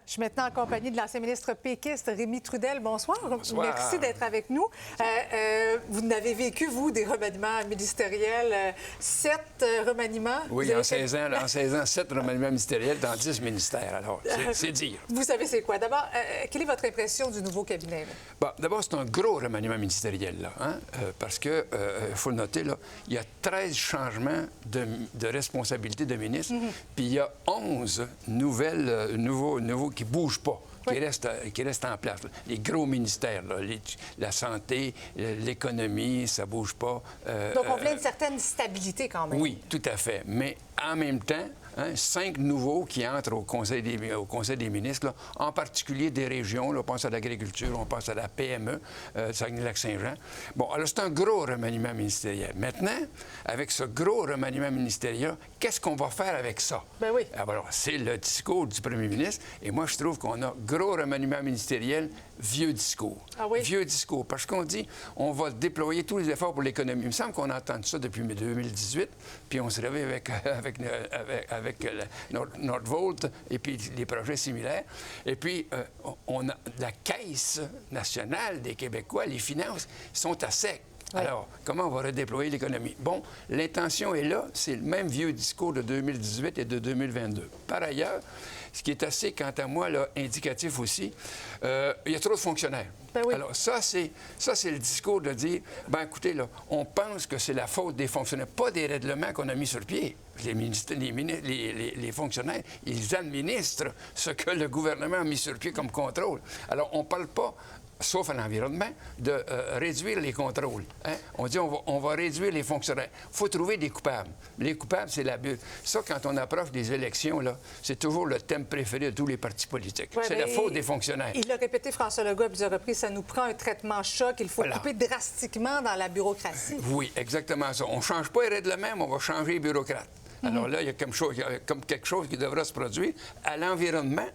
Je suis maintenant en compagnie de l'ancien ministre péquiste Rémy Trudel. Bonsoir. Bonsoir. Merci d'être avec nous. Vous n'avez vécu, vous, des remaniements ministériels, 7 remaniements. Oui, en 16 ans, 7 remaniements ministériels dans 10 ministères. Alors, c'est dire. Vous savez c'est quoi? D'abord, quelle est votre impression du nouveau cabinet? Bon, d'abord, c'est un gros remaniement ministériel, là, hein? Parce que, faut le noter, là, il y a 13 changements de responsabilité de ministre, puis il y a 11 nouveaux qui ne bougent pas. Qui restent en place. Là. Les gros ministères, là, la santé, l'économie, ça ne bouge pas. Donc, on voulait une certaine stabilité quand même. Oui, tout à fait. Mais en même temps, 5 nouveaux qui entrent au Conseil des ministres, là, en particulier des régions. Là, on pense à l'agriculture, on pense à la PME, Saguenay-Lac-Saint-Jean. Bon, alors c'est un gros remaniement ministériel. Maintenant, avec ce gros remaniement ministériel, qu'est-ce qu'on va faire avec ça? Ben oui. Alors, c'est le discours du premier ministre. Et moi, je trouve qu'on a gros remaniement ministériel, vieux discours. Ah oui? Vieux discours. Parce qu'on dit, on va déployer tous les efforts pour l'économie. Il me semble qu'on a entendu ça depuis 2018, puis on se réveille avec Nordvolt et puis les projets similaires. Et puis, on a la Caisse nationale des Québécois, les finances, sont à sec. Oui. Alors, comment on va redéployer l'économie? Bon, l'intention est là. C'est le même vieux discours de 2018 et de 2022. Par ailleurs, ce qui est assez, quant à moi, là, indicatif aussi, il y a trop de fonctionnaires. Ben oui. Alors, ça, c'est le discours de dire, bien, écoutez, là, on pense que c'est la faute des fonctionnaires, pas des règlements qu'on a mis sur pied. Les fonctionnaires, ils administrent ce que le gouvernement a mis sur pied comme contrôle. Alors, on ne parle pas, sauf à l'environnement, de réduire les contrôles. Hein? On dit on va réduire les fonctionnaires. Il faut trouver des coupables. Les coupables, c'est la bulle. Ça, quand on approche des élections, là, c'est toujours le thème préféré de tous les partis politiques. Ouais, c'est la faute des fonctionnaires. Il l'a répété, François Legault, à plusieurs reprises, ça nous prend un traitement choc. Il faut couper drastiquement dans la bureaucratie. Oui, exactement ça. On ne change pas les règlements, mais on va changer les bureaucrates. Alors là, il y a comme quelque chose qui devra se produire. À l'environnement,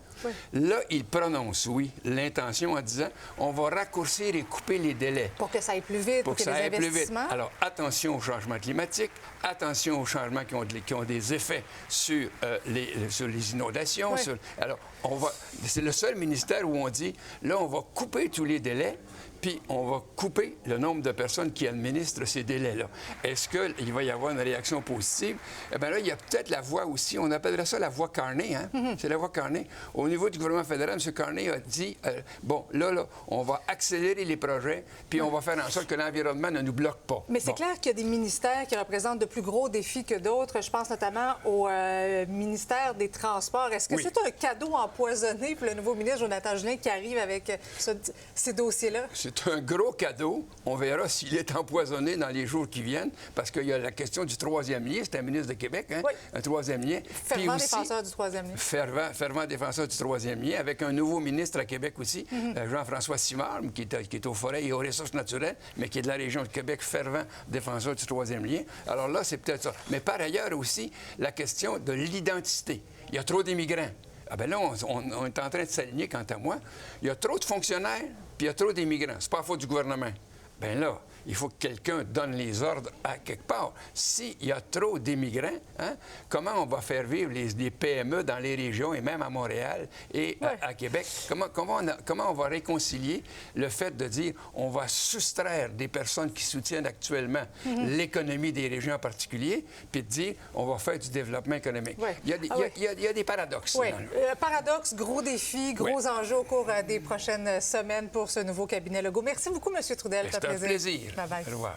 là, il prononce, l'intention en disant on va raccourcir et couper les délais. Pour que ça aille plus vite, pour que ça aille plus vite. Alors, attention au changement climatique, attention aux changements qui ont des effets sur les inondations. Oui. Alors, c'est le seul ministère où on dit, là, on va couper tous les délais, puis on va couper le nombre de personnes qui administrent ces délais-là. Est-ce qu'il va y avoir une réaction positive? Eh bien là, il y a peut-être la voie aussi, on appellerait ça la voie Carney, hein? C'est la voie Carney. Au niveau du gouvernement fédéral, M. Carney a dit, bon, là, on va accélérer les projets, puis on va faire en sorte que l'environnement ne nous bloque pas. Mais c'est clair qu'il y a des ministères qui représentent de plus gros défis que d'autres. Je pense notamment au ministère des Transports. Est-ce que c'est un cadeau empoisonné pour le nouveau ministre Jonathan Julien qui arrive avec ces dossiers-là? C'est un gros cadeau. On verra s'il est empoisonné dans les jours qui viennent, parce qu'il y a la question du troisième lien. C'est un ministre de Québec, hein? Oui. Un troisième lien. Fervent défenseur du troisième lien. Fervent défenseur du troisième lien, avec un nouveau ministre à Québec aussi, Jean-François Simard, qui est aux forêts et aux ressources naturelles, mais qui est de la région de Québec, fervent défenseur du troisième lien. Alors là, c'est peut-être ça. Mais par ailleurs aussi, la question de l'identité. Il y a trop d'immigrants. Ah bien là, on est en train de s'aligner, quant à moi. Il y a trop de fonctionnaires, puis il y a trop d'immigrants. C'est pas la faute du gouvernement. Bien là, il faut que quelqu'un donne les ordres à quelque part. S'il y a trop d'immigrants, comment on va faire vivre les PME dans les régions et même à Montréal et à Québec? Comment on va réconcilier le fait de dire on va soustraire des personnes qui soutiennent actuellement l'économie des régions en particulier, puis de dire on va faire du développement économique? Il y a des paradoxes. Oui, paradoxe, gros défi, gros enjeux au cours des prochaines semaines pour ce nouveau cabinet Legault. Merci beaucoup, M. Trudel. C'est un plaisir. Bye-bye. Au revoir.